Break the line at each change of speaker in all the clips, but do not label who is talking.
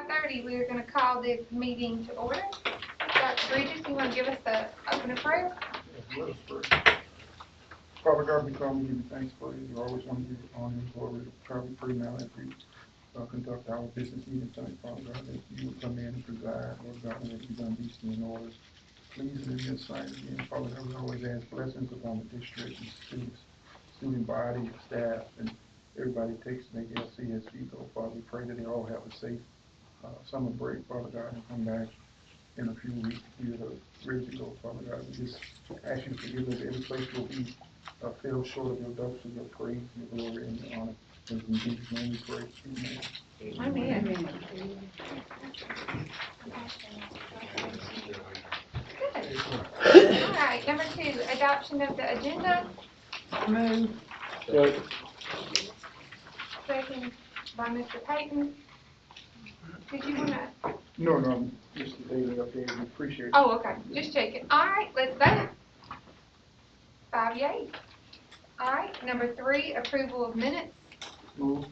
5:30, we're going to call this meeting to order. Dr. Bridges, you want to give us the opening prayer?
Let us pray. Father God, we come and give you thanks for you. You always want to give you honor and glory. Try to pray now as we conduct our business meeting tonight, Father God, that you will come in and preside, Lord God, and that you've done decently in order. Please in your sight again, Father God, we always ask blessings upon the district and students, student body, staff, and everybody takes to make LCSD go. Father, we pray that they all have a safe summer break, Father God, and come back in a few weeks. We are ready to go, Father God. We just ask you to forgive us every place where we fell short of your depths of your praise, your glory, and your honor. In Jesus' name we pray. Amen.
Amen. Good. All right, number 2, adoption of the agenda.
Move.
Second by Mr. Payton. Did you want to?
No, Mr. Daly up there, we appreciate it.
Oh, okay. Just check it. All right, let's vote. 5 yeas. All right, number 3, approval of minutes.
Move.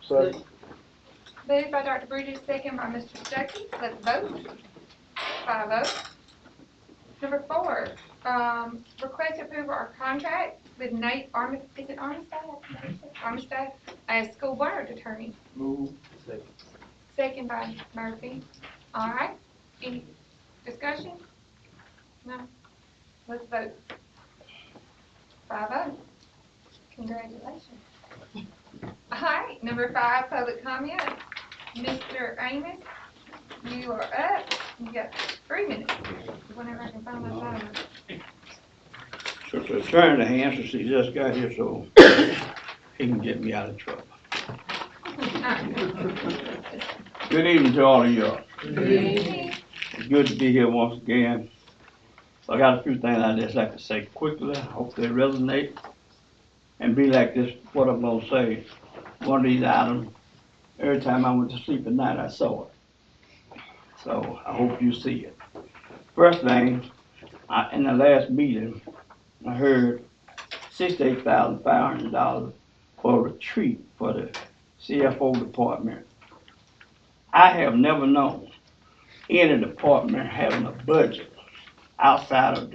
Second.
Moved by Dr. Bridges, second by Mr. Stuckey. Let's vote. 5-0. Number 4, request approval of contract with Nate Armstead as school board attorney.
Move.
Second by Murphy. All right. Any discussion? No. Let's vote. 5-0. Congratulations. All right. Number 5, public comment. Mr. Amos, you are up. You got 3 minutes. Whenever I can find my phone.
So to turn the hands since he just got here, so he can get me out of trouble. Good evening to all of y'all. It's good to be here once again. So I got a few things I'd just like to say quickly. I hope they resonate and be like this, what I'm going to say. One of these items, every time I went to sleep at night, I saw it. So I hope you see it. First thing, in the last meeting, I heard $68,500 for a retreat for the CFO department. I have never known any department having a budget outside of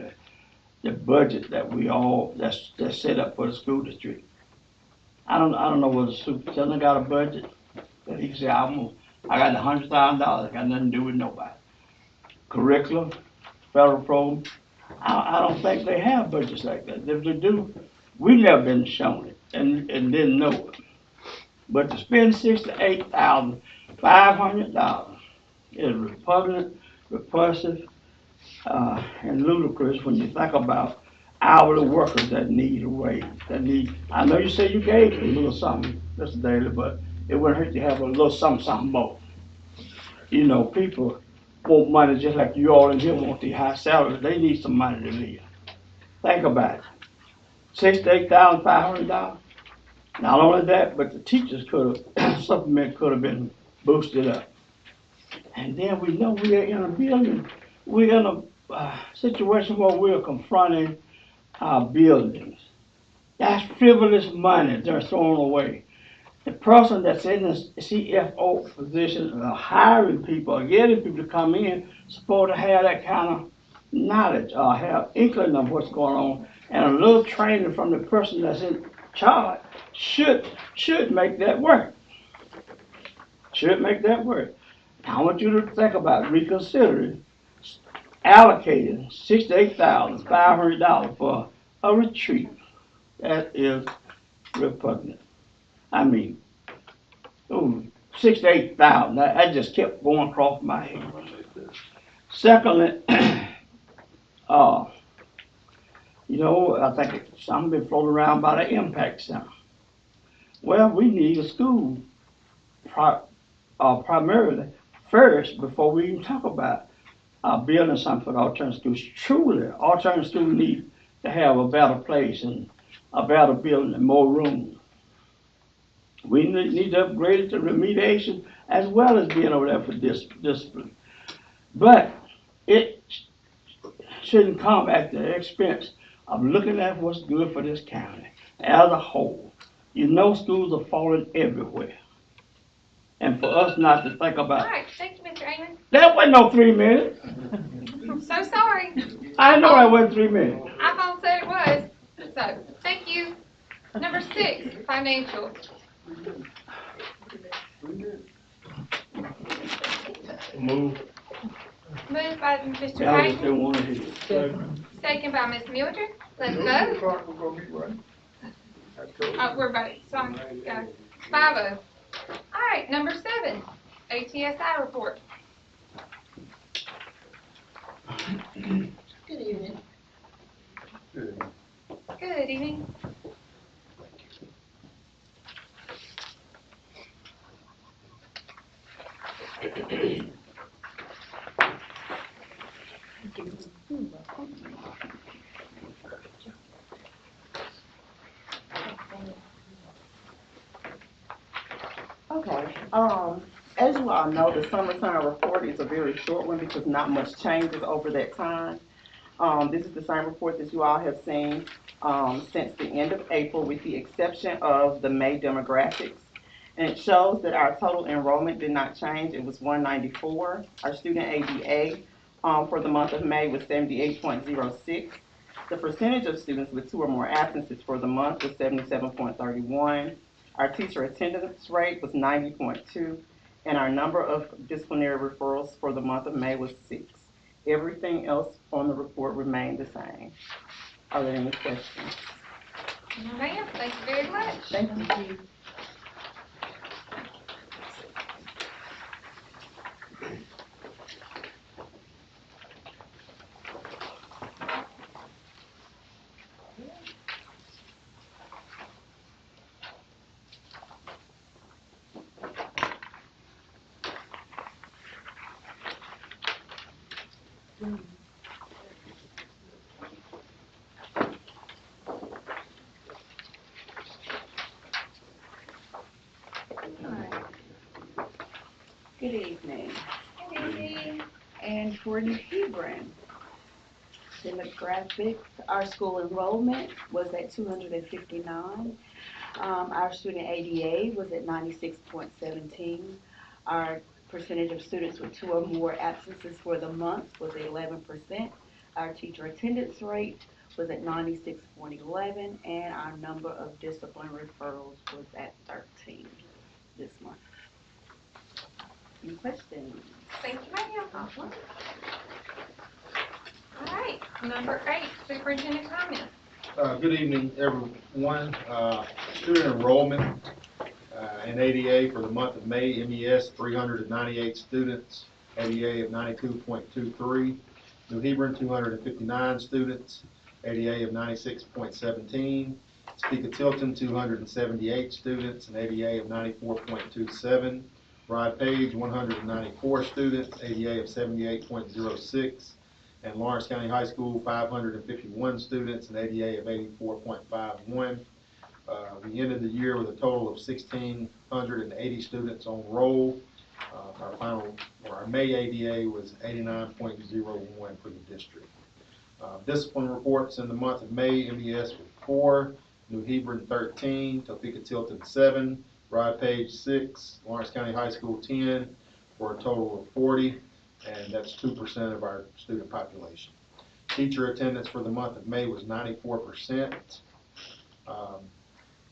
the budget that we all that's set up for the school district. I don't know whether the superintendent got a budget that he said I got $100,000. Got nothing to do with nobody. Curriculum, federal program. I don't think they have budgets like that. If they do, we never been shown it and didn't know it. But to spend $68,500 is repugnant, repulsive, and ludicrous when you think about hourly workers that need a wage. I know you say you gave a little something, Mr. Daly, but it wouldn't hurt to have a little something more. You know, people want money just like you all in here want the high salaries. They need some money to live. Think about it. $68,500. Not only that, but the teachers supplement could have been boosted up. And then we know we are in a building, we're in a situation where we're confronting our buildings. That's frivolous money they're throwing away. The person that's in the CFO position, hiring people, getting people to come in, supposed to have that kind of knowledge, have inkling of what's going on, and a little training from the person that's in charge should make that work. Should make that work. I want you to think about reconsidering allocating $68,500 for a retreat. That is repugnant. I mean, 68,000. That just kept going across my head. Secondly, I think some been floating around about an impact center. Well, we need a school primarily first before we even talk about building something for the alternative schools. Truly, alternative schools need to have a better place and a better building and more room. We need to upgrade it to remediation as well as being over there for discipline. But it shouldn't come at the expense of looking at what's good for this county as a whole. You know schools are falling everywhere. and for us not to think
All
about,
right, thank you, Mr. Amos.
that wasn't no 3 minutes.
I'm so sorry.
I know that wasn't 3 minutes.
iPhone said it was. So, thank you. Number 6, financial.
Move.
Moved by Mr.
Y'all just
Payton,
didn't want to hear it.
second by Ms. Mildred. Let's
The
vote.
clock was gonna be right. I told you.
We're voting, so go. 5-0. All right, number 7, ATSI report.
Good evening.
Good.
Good evening.
Okay, as you all know, the summertime report is a very short one because not much changes over that time. This is the same report that you all have seen, since the end of April, with the exception of the May demographics. And it shows that our total enrollment did not change. It was 194. Our student ADA, for the month of May was 78.06. The percentage of students with 2 or more absences for the month was 77.31. Our teacher attendance rate was 90.2, and our number of disciplinary referrals for the month of May was 6. Everything else on the report remained the same. Are there any questions?
No, ma'am, thank you very much.
Thank you.
Good evening.
Good evening.
And for New Hebron, demographics, our school enrollment was at 259. Our student ADA was at 96.17. Our percentage of students with 2 or more absences for the month was 11%. Our teacher attendance rate was at 96.11, and our number of discipline referrals was at 13 this month. Any questions?
Thank you, ma'am. All right, number 8, superintendent comments.
Good evening, everyone. Student enrollment in ADA for the month of May, MES 398 students, ADA of 92.23. New Hebron 259 students, ADA of 96.17. Topeka Tilton 278 students, an ADA of 94.27. Rod Page 194 students, ADA of 78.06. And Lawrence County High School 551 students, an ADA of 84.51. We ended the year with a total of 1,680 students on roll. Our May ADA was 89.01 for the district. Discipline reports in the month of May, MES were 4, New Hebron 13, Topeka Tilton 7, Rod Page 6, Lawrence County High School 10, for a total of 40, and that's 2% of our student population. Teacher attendance for the month of May was 94%.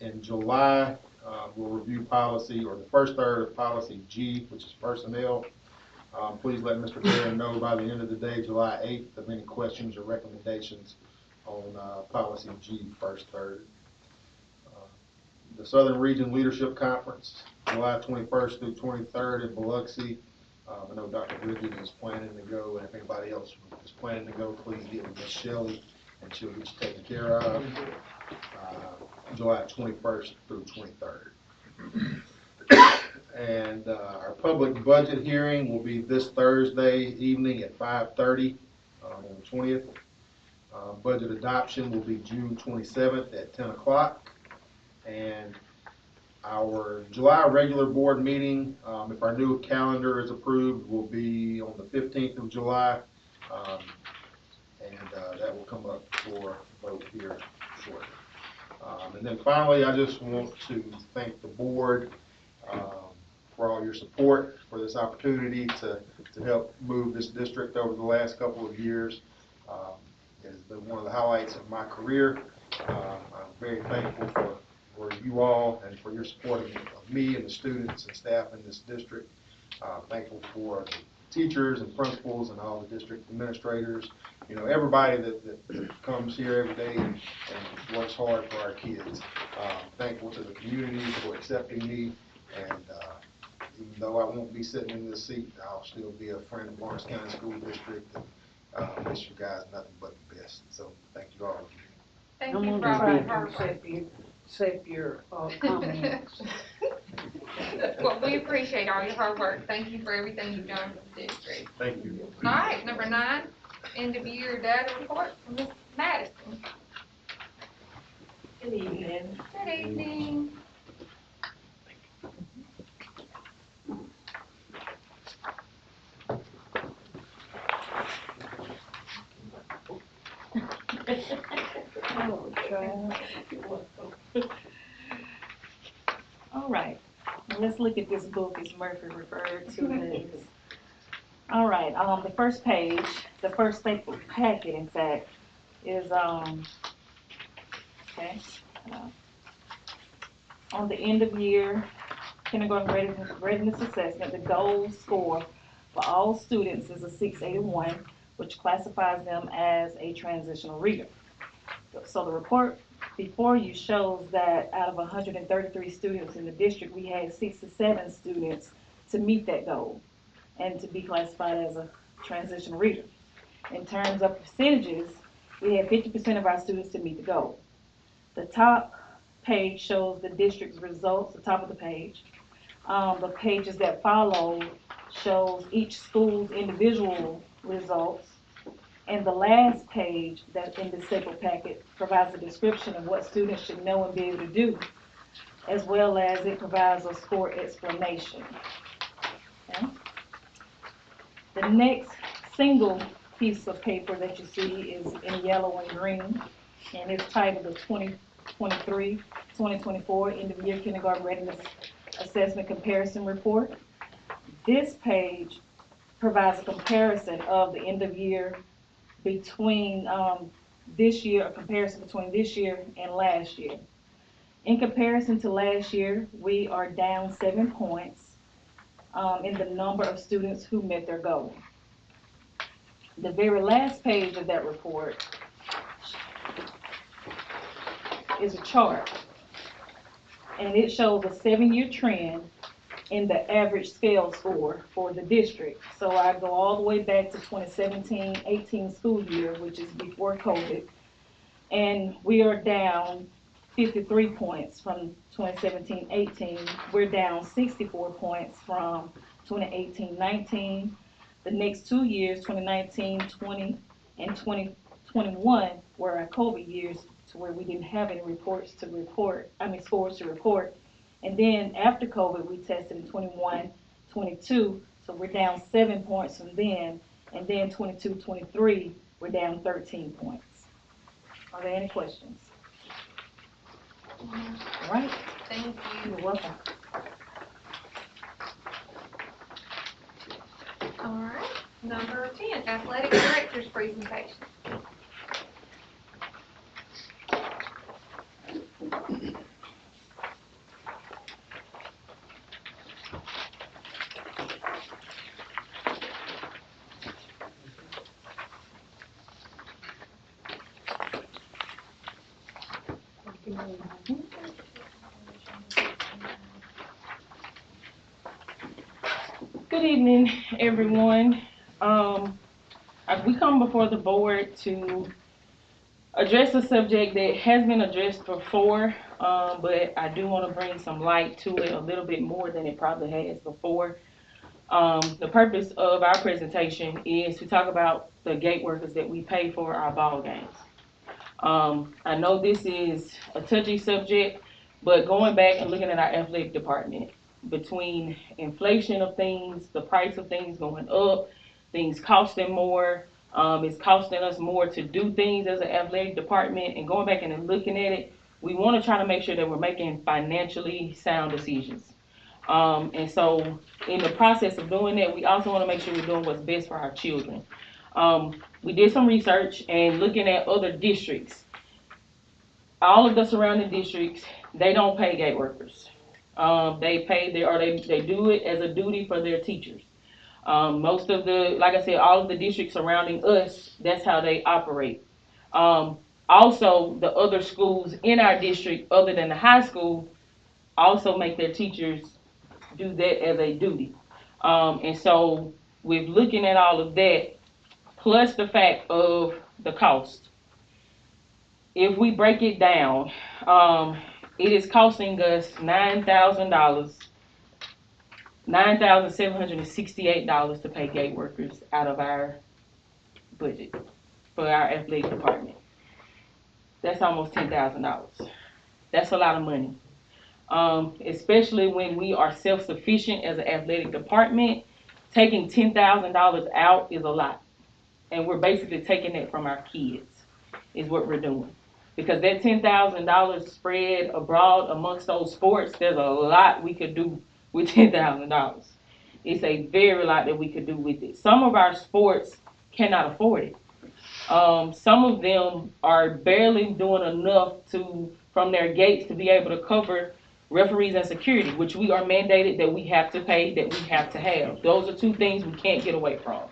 In July, we'll review policy, or the first third of policy G, which is personnel. Please let Mr. Barron know by the end of the day, July 8th, of any questions or recommendations on policy G, first third. The Southern Region Leadership Conference, July 21st through 23rd in Biloxi. I know Dr. Bridget is planning to go, and if anybody else is planning to go, please get with Ms. Shelley, and she'll get you taken care of. July 21st through 23rd. And our public budget hearing will be this Thursday evening at 5:30 on the 20th. Budget adoption will be June 27th at 10 o'clock. And our July regular board meeting, if our new calendar is approved, will be on the 15th of July. That will come up for vote here shortly. And then finally, I just want to thank the board for all your support for this opportunity to help move this district over the last couple of years. It has been one of the highlights of my career. I'm very thankful for you all and for your support of me and the students and staff in this district. Thankful for the teachers and principals and all the district administrators, you know, everybody that comes here every day and works hard for our kids. Thankful to the community for accepting me, and even though I won't be sitting in this seat, I'll still be a friend of Lawrence County School District, and wish you guys nothing but the best. So thank you all.
Thank you for all your hard work.
Save your comments.
Well, we appreciate all your hard work. Thank you for everything you've done for the district.
Thank you.
All right, number 9, end of year data report from Ms. Madison.
Good evening.
Good evening.
Oh, child. All right, let's look at this book as Murphy referred to this. All right, the first page, the first staple packet, in fact, is, okay, on the end of year kindergarten readiness assessment, the goal score for all students is a 681, which classifies them as a transitional reader. So the report before you shows that out of 133 students in the district, we had 67 students to meet that goal and to be classified as a transitional reader. In terms of percentages, we had 50% of our students to meet the goal. The top page shows the district's results, the top of the page. The pages that follow shows each school's individual results. And the last page that's in the staple packet provides a description of what students should know and be able to do, as well as it provides a score explanation. Okay. The next single piece of paper that you see is in yellow and green, and it's titled the 2023-2024 End of Year Kindergarten Readiness Assessment Comparison Report. This page provides a comparison of the end of year between this year, a comparison between this year and last year. In comparison to last year, we are down 7 points in the number of students who met their goal. The very last page of that report is a chart, and it shows a 7-year trend in the average scale score for the district. So I go all the way back to 2017-18 school year, which is before COVID, and we are down 53 points from 2017-18. We're down 64 points from 2018-19. The next 2 years, 2019-20 and 2021, were our COVID years, to where we didn't have any scores to report. And then after COVID, we tested in 21, 22, so we're down 7 points from then. And then 22, 23, we're down 13 points. Are there any questions? All right.
Thank you.
You're welcome.
All right, number 10, athletic director's presentation.
Good evening, everyone. We come before the board to address a subject that has been addressed before, but I do want to bring some light to it, a little bit more than it probably has before. The purpose of our presentation is to talk about the gate workers that we pay for our ball games. I know this is a touchy subject, but going back and looking at our athletic department, between inflation of things, the price of things going up, things costing more, it's costing us more to do things as an athletic department, and going back and looking at it, we want to try to make sure that we're making financially sound decisions. And so in the process of doing that, we also want to make sure we're doing what's best for our children. We did some research and looking at other districts. All of the surrounding districts, they don't pay gate workers. They do it as a duty for their teachers. Most of the, like I said, all of the districts surrounding us, that's how they operate. Also, the other schools in our district, other than the high school, also make their teachers do that as a duty. And so, with looking at all of that, plus the fact of the cost, if we break it down, it is costing us $9,768 to pay gate workers out of our budget for our athletic department. That's almost $10,000. That's a lot of money. Especially when we are self-sufficient as an athletic department, taking $10,000 out is a lot. And we're basically taking that from our kids, is what we're doing. Because that $10,000 spread abroad amongst those sports, there's a lot we could do with $10,000. It's a very lot that we could do with it. Some of our sports cannot afford it. Some of them are barely doing enough from their gates to be able to cover referees and security, which we are mandated that we have to pay, that we have to have. Those are two things we can't get away from.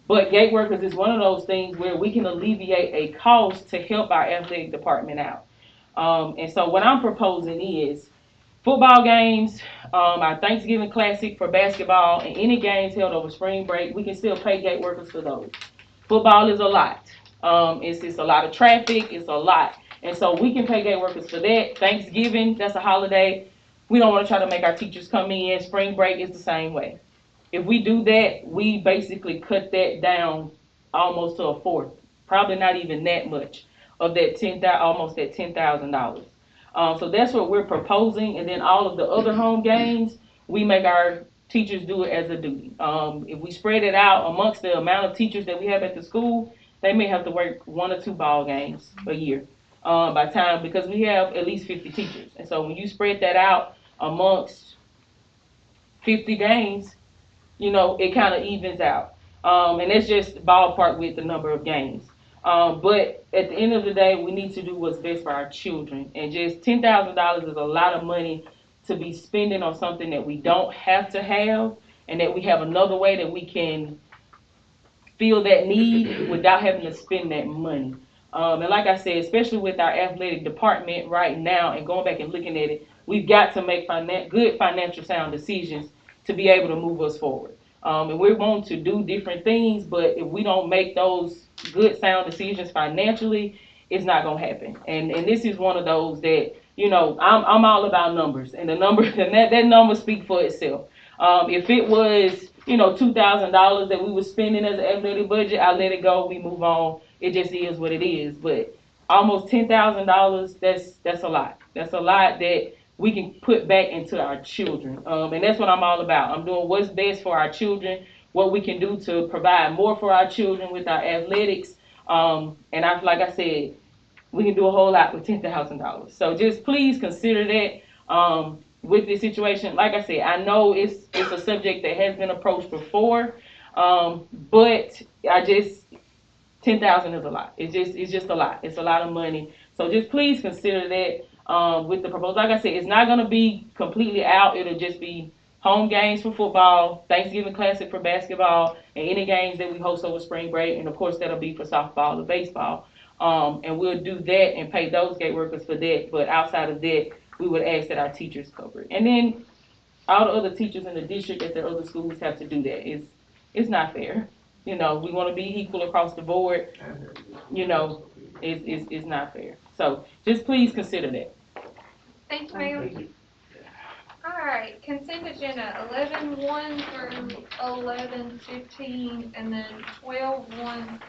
But gate workers is one of those things where we can alleviate a cost to help our athletic department out. And so what I'm proposing is football games, our Thanksgiving Classic for basketball, and any games held over spring break, we can still pay gate workers for those. Football is a lot. It's a lot of traffic. It's a lot. And so we can pay gate workers for that. Thanksgiving, that's a holiday. We don't want to try to make our teachers come in. Spring break is the same way. If we do that, we basically cut that down almost to a fourth, probably not even that much of that almost that $10,000. So that's what we're proposing, and then all of the other home games, we make our teachers do it as a duty. If we spread it out amongst the amount of teachers that we have at the school, they may have to work 1 or 2 ball games a year by time, because we have at least 50 teachers. And so when you spread that out amongst 50 games, it kind of evens out. And that's just ballpark with the number of games. But at the end of the day, we need to do what's best for our children. And just $10,000 is a lot of money to be spending on something that we don't have to have, and that we have another way that we can feel that need without having to spend that money. And like I said, especially with our athletic department right now, and going back and looking at it, we've got to make good financial sound decisions to be able to move us forward. And we're going to do different things, but if we don't make those good sound decisions financially, it's not going to happen. And this is one of those that, I'm all about numbers, and the numbers, and that number speak for itself. If it was, $2,000 that we were spending as an athletic budget, I let it go, we move on. It just is what it is. But almost $10,000, that's a lot. That's a lot that we can put back into our children. And that's what I'm all about. I'm doing what's best for our children, what we can do to provide more for our children with our athletics. And like I said, we can do a whole lot with $10,000. So just please consider that with this situation. Like I said, I know it's a subject that has been approached before, but 10,000 is a lot. It's just a lot. It's a lot of money. So just please consider that with the proposal. Like I said, it's not going to be completely out. It'll just be home games for football, Thanksgiving Classic for basketball, and any games that we host over spring break. And of course, that'll be for softball or baseball. And we'll do that and pay those gate workers for that. But outside of that, we would ask that our teachers cover it. And then all the other teachers in the district at their other schools have to do that. It's not fair. We want to be equal across the board. It's not fair. So just please consider that.
Thank you, ma'am. All right, consent agenda 11-1 through 11-15, and then 12-1.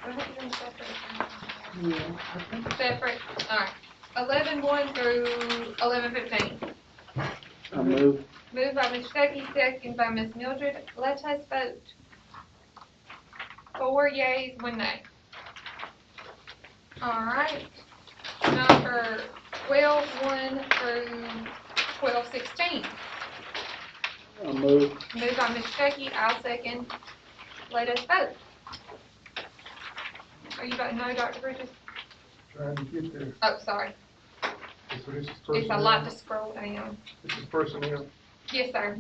Separate. All right, 11-1 through 11-15.
I move.
Moved by Ms. Stuckey, second by Ms. Mildred. Let us vote. 4 yeas, 1 nay. All right. Number 12-1 through 12-16.
move.
Moved by Ms. Stuckey, I'll second. Let us vote. Are you voting no, Dr. Bridges?
Trying to get there.
Oh, sorry.
So this is
It's a
personnel.
lot to scroll down.
This is personnel.
Yes, sir.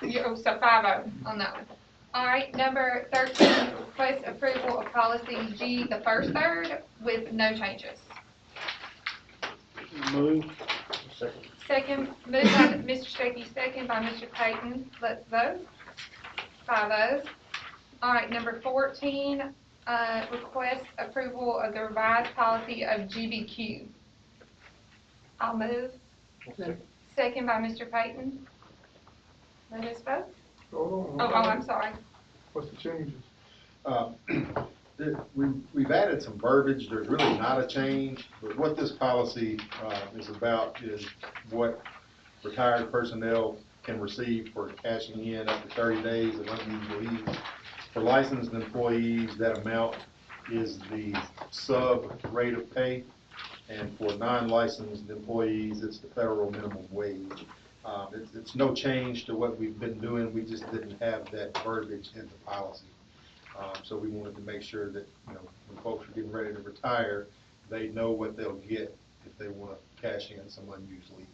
Oh, so 5-0 on that one. All right, number 13, request approval of policy G, the first third, with no changes.
Move.
Second, moved by Mr. Stuckey, second by Mr. Payton. Let's vote. 5-0. All right, number 14, request approval of the revised policy of GBQ. I'll move. Second by Mr. Payton. Let us vote.
Hold on.
Oh, I'm sorry.
What's the changes?
We've added some verbiage, there's really not a change, but what this policy is about is what retired personnel can receive for cashing in up to 30 days of unused leave. For licensed employees, that amount is the sub rate of pay, and for non-licensed employees, it's the federal minimum wage. It's no change to what we've been doing, we just didn't have that verbiage in the policy. So we wanted to make sure that, you know, when folks are getting ready to retire, they know what they'll get if they want to cash in some unused leave.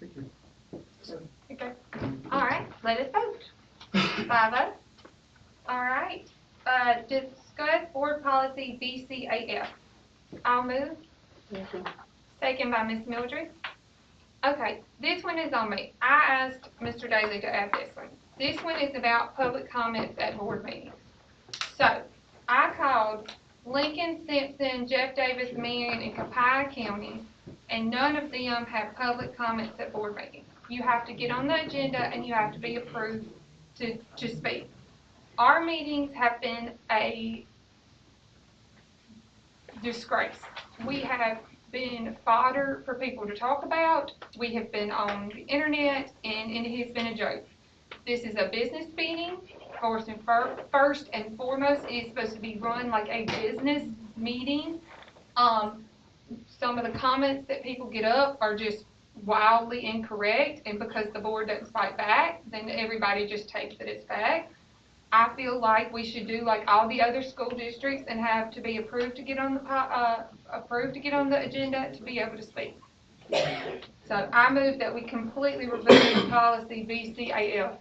Thank you.
Okay. All right, let us vote. 5-0. All right, discuss board policy BCAF. I'll move. Second by Ms. Mildred. Okay, this one is on me. I asked Mr. Daly to add this one. This one is about public comments at board meetings. So, I called Lincoln, Simpson, Jeff Davis, Marion, and Copiah counties, and none of them have public comments at board meetings. You have to get on the agenda and you have to be approved to speak. Our meetings have been a disgrace. We have been fodder for people to talk about. We have been on the internet, and it has been a joke. This is a business meeting. First and foremost, it is supposed to be run like a business meeting. Some of the comments that people get up are just wildly incorrect, and because the board doesn't fight back, then everybody just takes it as fact. I feel like we should do like all the other school districts and have to be approved to get on the agenda to be able to speak. So I move that we completely remove policy BCAF.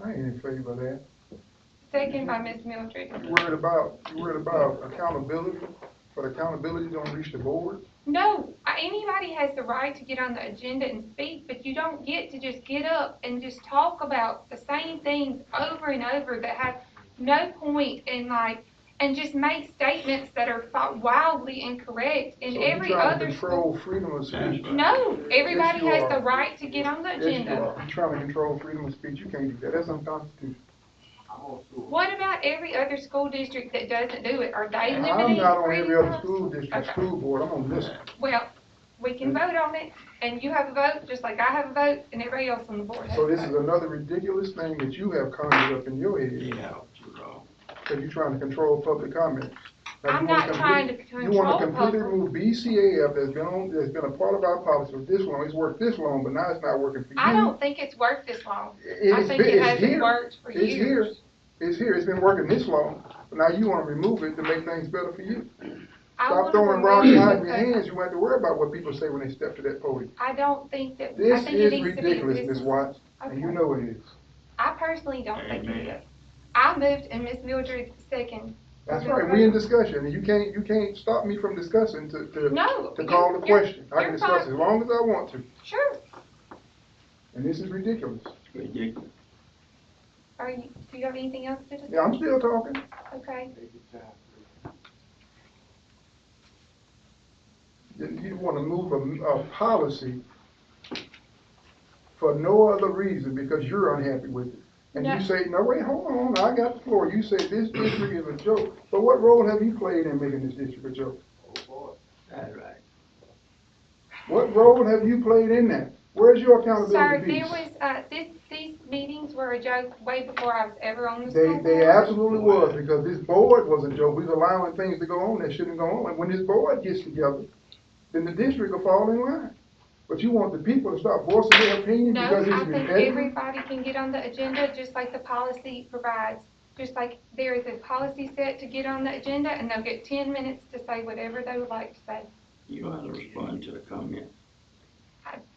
I ain't in favor of that.
Second by Ms. Mildred.
You worried about accountability, but accountability don't reach the board?
No, anybody has the right to get on the agenda and speak, but you don't get to just get up and just talk about the same things over and over that have no point and just make statements that are wildly incorrect in
So
every
you're trying
other
to control freedom of speech?
No, everybody
Yes, you
has
are.
the right to get on the
Yes, you
agenda.
are. You're trying to control freedom of speech. You can't do that. That's unconstitutional.
What about every other school district that doesn't do it? Are they
I'm
limiting
not on
freedom
every other
of-
school district,
Okay.
school board. I'm on this one.
Well, we can vote on it, and you have a vote, just like I have a vote, and everybody else on the board has
So
a
this is
vote.
another ridiculous thing that you have conjured up in your head.
Yeah.
Because you're trying to control public comment. Now,
I'm
you wanna
not trying to
complete- You want to
control
completely
public.
remove BCAF that's been a part of our policy for this long. It's worked this long, but now it's not working for you.
I don't think it's worked this long.
It-
I
it's
think
been-
it
it's
hasn't
here.
worked for
It's here.
years.
It's here. It's been working this long, but now you want to remove it to make things better for you.
I
Stop
wanna
throwing rocks
remove
and
it
hiding your
because
hands. You won't have to worry about what people say when they step to that podium.
I don't think that, I
This
think it
is
needs to be a
ridiculous, Ms.
business.
Watts, and you
Okay.
know it is.
I personally don't think it
Amen.
is. I moved and Ms. Mildred second.
That's right, we in discussion, and you can't stop me from discussing
No,
to call the question. I can
you're
discuss
fine.
as long as I want to,
Sure.
and this is ridiculous.
Ridiculous.
Do you have anything else to discuss?
Yeah, I'm still talking.
Okay.
You want to move a policy for no other reason because you're unhappy with it. And
No.
you say, no, wait, hold on, I got the floor. You say this district is a joke, but what role have you played in making this district a joke?
That's right.
What role have you played in that? Where's your
Sir,
accountability
there
piece?
was, these meetings were a joke way before I was ever on the school board.
They absolutely was, because this board was a joke. We was allowing things to go on that shouldn't go on. And when this board gets together, then the district will fall in line. But you want the people to start voicing their opinion
No,
because it's
I think
repetitive?
everybody can get on the agenda, just like the policy provides. Just like there is a policy set to get on the agenda, and they'll get 10 minutes to say whatever they would like to say.
You ought to respond to the comment.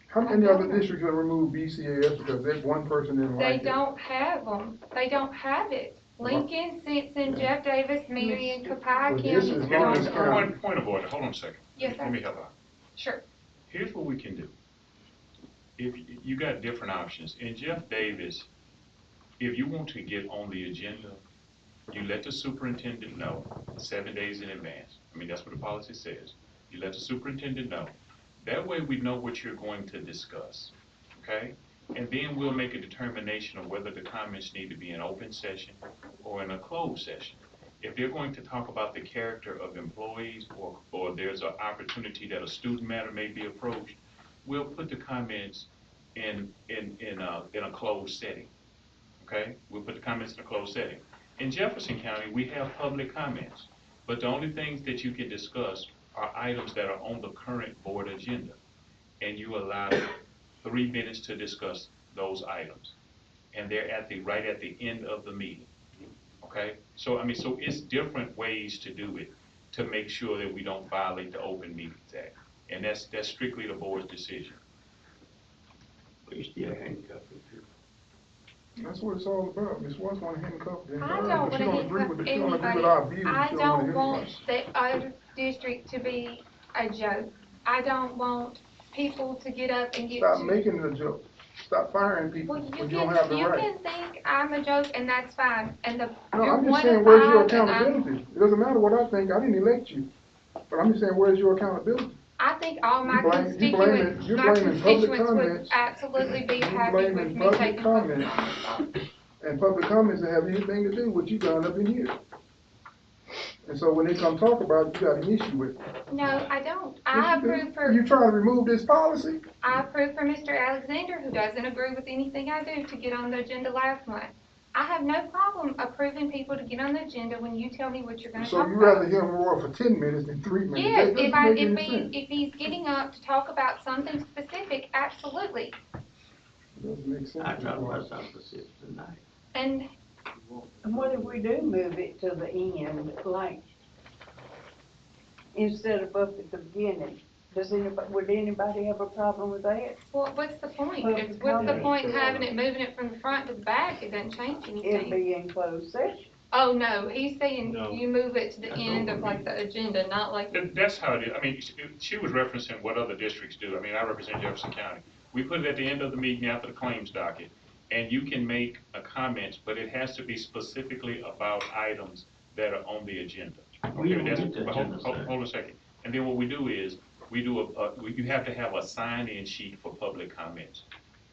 How many other districts have removed BCAS because that one person didn't
They
like it?
don't have them. They don't have it. Lincoln, Simpson, Jeff Davis, Marion, Copiah
Well,
County.
this is Lawrence
don't-
County.
Point of order, hold on a second.
Yes,
Let me
sir.
help out.
Sure.
Here's what we can do. If you got different options, in Jeff Davis, if you want to get on the agenda, you let the superintendent know 7 days in advance. I mean, that's what the policy says. You let the superintendent know. That way we know what you're going to discuss, okay? And then we'll make a determination of whether the comments need to be in open session or in a closed session. If they're going to talk about the character of employees or there's an opportunity that a student matter may be approached, we'll put the comments in a closed setting, okay? We'll put the comments in a closed setting. In Jefferson County, we have public comments, but the only things that you can discuss are items that are on the current board agenda. And you allow 3 minutes to discuss those items. And they're right at the end of the meeting, okay? So, I mean, so it's different ways to do it to make sure that we don't violate the Open Meetings Act. And that's strictly the board's decision.
But you still handcuffed people.
That's what it's all about. Ms. Watts want to handcuff the
I
entire,
don't
but she
want
don't
to
agree with
handcuff
it. She don't agree
anybody.
with our views.
I
She don't want
don't
to
want
hear
the other district to be a joke. I don't want people to get up and get
Stop
to.
making it a joke. Stop firing people
Well,
when you don't have the
you
right.
can think I'm a joke, and that's fine. And
No,
you're
I'm just
one
saying,
of
where's your
5, and
accountability? It doesn't matter what I think. I didn't elect you. But I'm just saying, where's your accountability?
I think all my
You're blaming public
constituents would
comments.
absolutely be
You're
happy with
blaming
me
public
taking public
comments.
comments off.
And public comments that have anything to do with what you done up in here. And so when they come talk about it, you got an issue with it.
No, I don't.
Yes,
I
you do.
approve for.
You trying to remove this policy?
I approve for Mr. Alexander, who doesn't agree with anything I do, to get on the agenda last month. I have no problem approving people to get on the agenda when you tell me what you're gonna
So
talk
you
about.
rather hear him roar for 10 minutes than 3 minutes?
Yes,
That doesn't make any sense.
if he's getting up to talk about something specific, absolutely.
It doesn't make sense.
I talked about something specific tonight.
And
And what if we do move it to the end, like, instead of up at the beginning? Would anybody have a problem with that?
well, what's the point?
Public
What's the
comment.
point in having it, moving it from the front to the back? It doesn't change
It'd
anything.
be in closed session.
Oh, no, he's saying
No.
you move it to the
That's
end of
open
like the agenda, not like.
That's how it is. I mean, she was referencing what other districts do. I mean, I represent Jefferson County. We put it at the end of the meeting after the claims docket. And you can make a comment, but it has to be specifically about items that are on the agenda.
We
Okay,
don't get the
but
agenda, sir.
hold a second. And then what we do is, you have to have a sign-in sheet for public comments.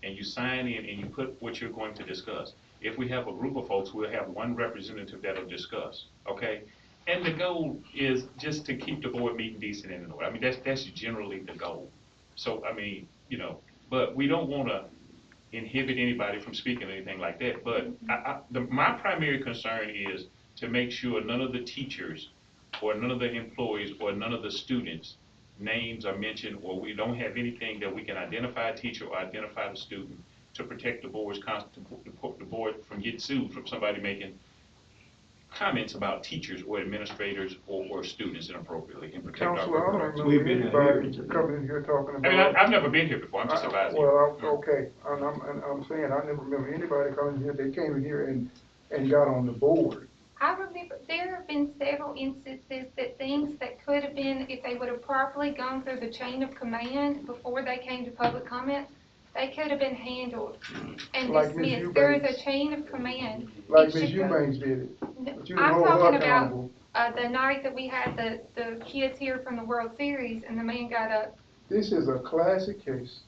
And you sign in and you put what you're going to discuss. If we have a group of folks, we'll have one representative that'll discuss, okay? And the goal is just to keep the board meeting decent and in order. I mean, that's generally the goal. So, I mean, but we don't wanna inhibit anybody from speaking or anything like that. But my primary concern is to make sure none of the teachers or none of the employees or none of the students' names are mentioned, or we don't have anything that we can identify a teacher or identify the student to protect the board from getting sued from somebody making comments about teachers or administrators or students inappropriately and protect our
Counselor, I don't
rights.
We've
remember
been here
anybody
today.
coming in here talking
I mean,
about.
I've never been here before, I'm just advising you.
Well, okay, and I'm saying, I never remember anybody coming in here, they came in here and got on the board.
I remember there have been several instances that things that could have been, if they would have properly gone through the chain of command before they came to public comment, they could have been handled and
Like Ms.
dismissed. There is a
Eubanks.
chain of command.
Like
It
Ms.
should go-
Eubanks did it, but you didn't
I'm
hold her
talking about,
accountable.
the night that we had the kids here from the World Series and the man got up.
This is a classic case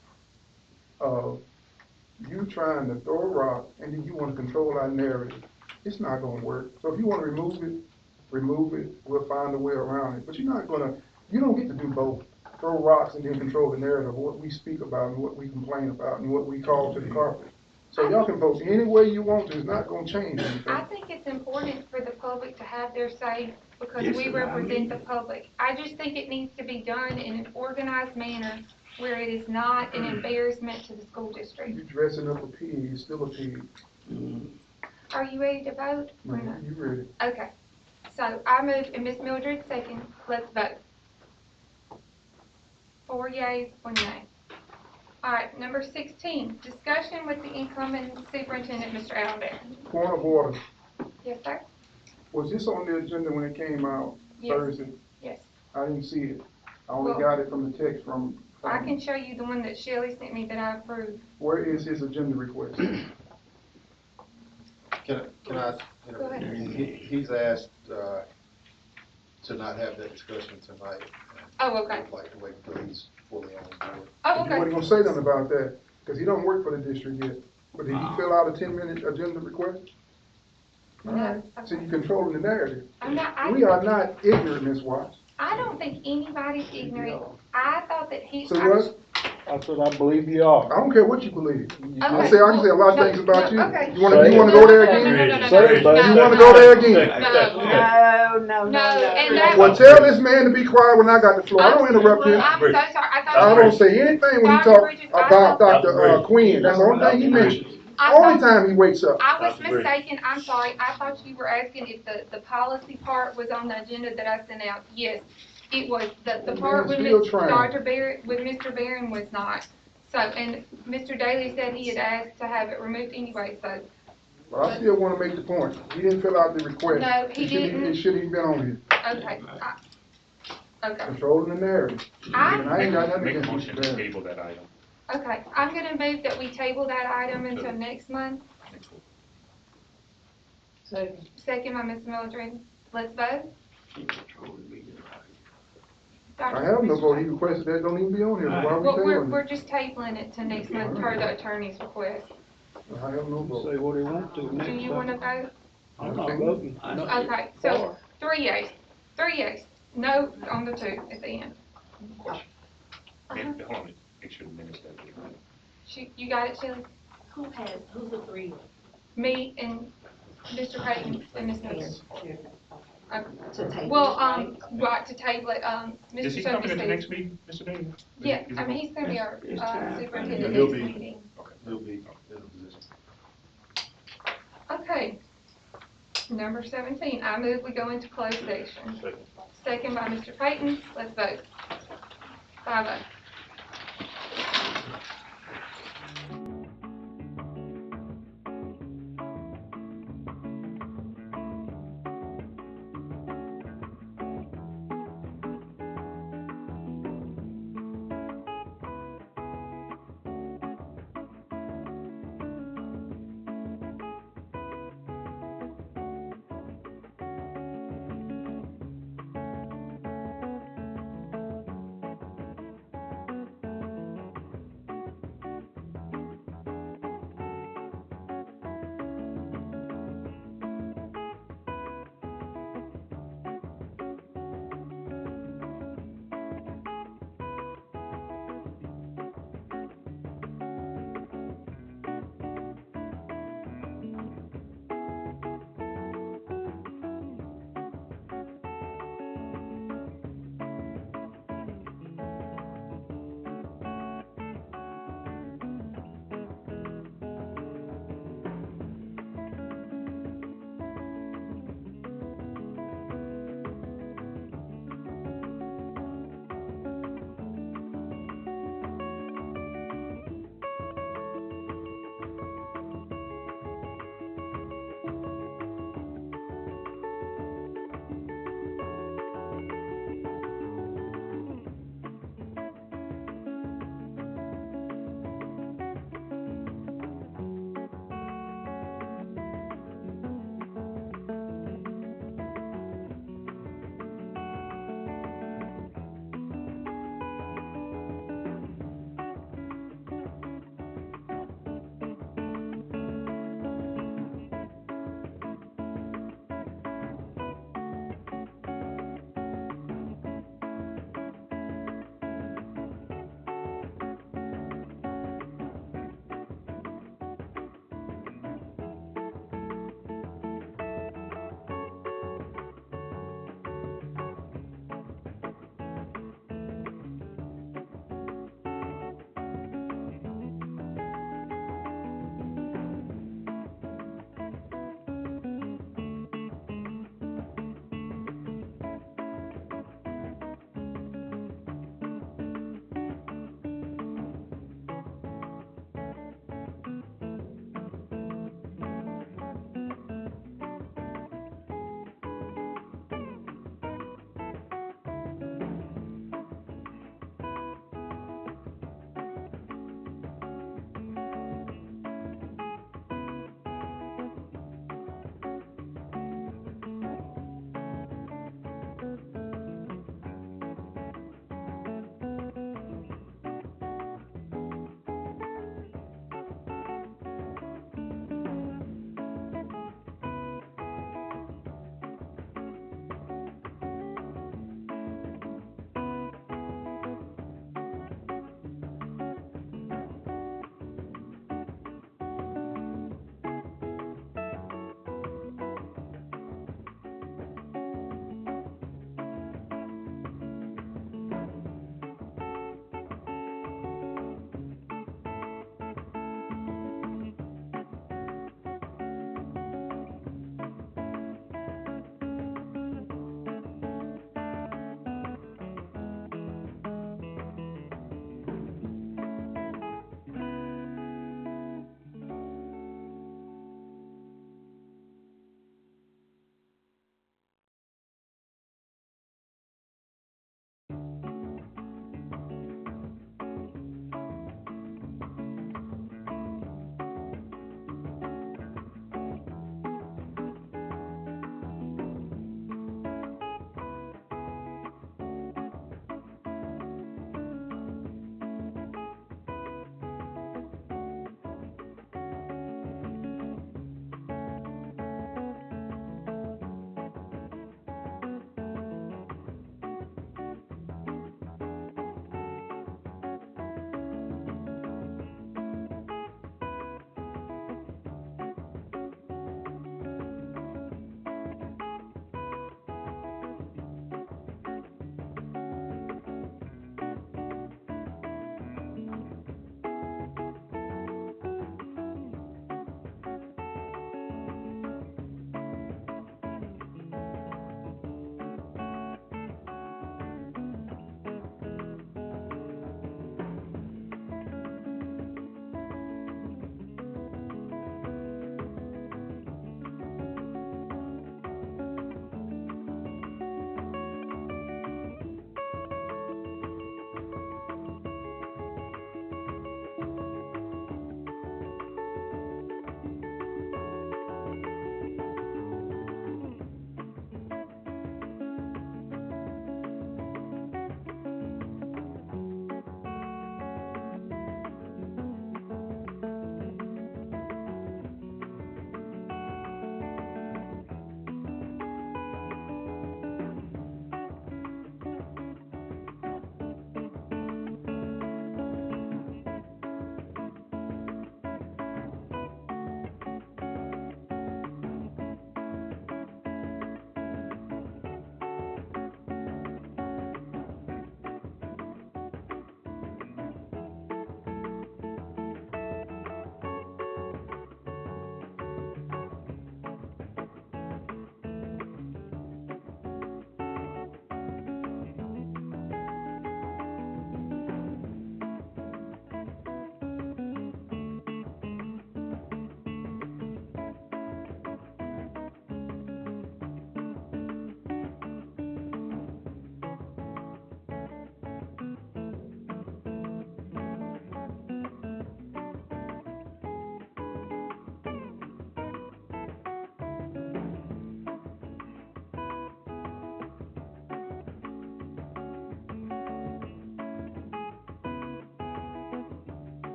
of you trying to throw a rock and then you want to control our narrative. It's not gonna work. So if you want to remove it, we'll find a way around it. But you don't get to do both. Throw rocks and then control the narrative of what we speak about and what we complain about and what we call to the carpet. So y'all can vote any way you want to, it's not gonna change anything.
I think it's important for the public to have their say because
Yes,
we
and I
represent
mean-
the public. I just think it needs to be done in an organized manner where it is not an embarrassment to the school district.
You dressing up a pig, you're still a pig.
Are you ready to vote or
No,
not?
you ready?
Okay, so I move, and Ms. Mildred second, let's vote. 4 yeas, 1 nay. All right, number 16, discussion with the incoming superintendent, Mr. Allenberry.
Point of order.
Yes, sir?
Was this on the agenda when it came out
Yes.
Thursday?
Yes.
I didn't see it. I only
Well,
got it from the text from.
I can show you the one that Shelley sent me that I approved.
Where is his agenda request?
Can I?
Go ahead.
He's asked, to not have that discussion tonight.
Oh, okay.
I'd like to wait until he's fully on board.
Oh,
You
okay.
wasn't gonna say nothing about that, because he don't work for the district yet. But did he fill out a 10-minute agenda request? All right, so you're controlling the narrative.
I'm not,
We are not ignorant, Ms. Watts.
I don't think anybody's ignorant. I thought that he.
So what?
That's what I believe you are.
I don't care what you believe. I
Okay,
can say a lot of
no,
things about
no,
you.
okay.
You wanna go there again?
Say it, buddy.
You wanna go there again?
No.
And that
Well, tell this man to be quiet when I got the floor. I don't interrupt him.
I'm so sorry, I thought.
I
you
don't
were-
say anything when he
Dr.
talk
Bridges,
about
I
Dr. Quinn. That's the only thing he mentions.
I
Only
thought-
time he wakes up.
I was
Dr. Bridges.
mistaken, I'm sorry, I thought you were asking if the policy part was on the agenda that I sent out. Yes, it was, the part with
Still trying.
Dr. Barrett, with Mr. Barron was not. So, and Mr. Daly said he had asked to have it removed anyway, so,
But I still wanna make the point. He didn't fill out the request.
No, he
It shouldn't even-
didn't.
It shouldn't even been on here.
okay. Okay,
Controlling the narrative. And I ain't got nothing
Make a
against
motion
Mr.
to
Barrett.
table that item.
okay, I'm gonna move that we table that item until next month.
Next week.
Second by Ms. Mildred, let's vote.
I have no vote. He requested that, don't even be on here. Why are we
Well, we're
tabling it?
just tabling it to next month per the attorney's request.
I have no vote.
Say what he wants to
Do
next
you
time.
wanna vote?
I'm not voting.
Okay, so 3 yeas, 3 yeas, no on the 2 at the end.
Question. Hold on, make sure the minutes have it.
You got it, Shelley?
Who's the 3?
Me and Mr. Payton and Ms. Mildred.
To table
Well,
it, right?
right, to table it,
Is
Mr.
he
Sophie
coming at the next
says.
meeting, Mr. Daly?
Yeah,
Is
I
it-
mean, he's gonna be our
It's time.
superintendent
He'll
next
be-
meeting.
He'll be in a position.
Okay. Number 17, I move we go into closed session. Second by Mr. Payton, let's vote. 5-0.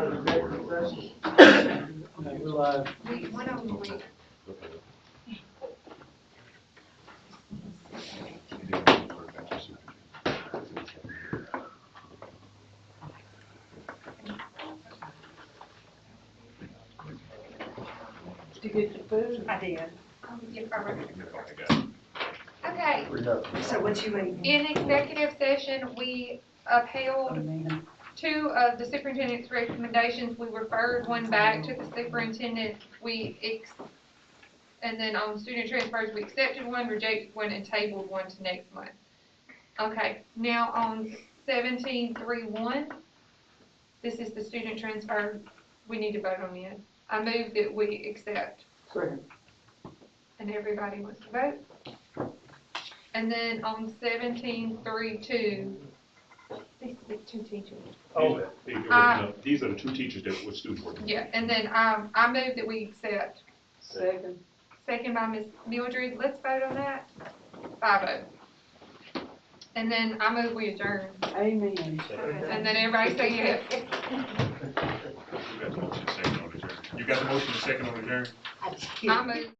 out of executive session. I realize
We went on the week.
Did you get your food?
I did.
Yes, I read it. Okay,
So what you reading?
in executive session, we upheld two of the superintendent's recommendations. We referred one back to the superintendent. And then on student transfers, we accepted one, rejected one, and tabled one to next month. Okay, now on 17.3.1, this is the student transfer. We need to vote on it. I move that we accept.
second.
And everybody wants to vote. And then on 17.3.2, these are the two teachers.
Oh. These are the two teachers that were student working.
Yeah, and then I move that we accept.
Second.
Second by Ms. Mildred. Let's vote on that. 5-0. And then I move we adjourn.
Amen.
And then everybody say yes.
You got the motion second on adjourn. You got the motion second on adjourn?
I move.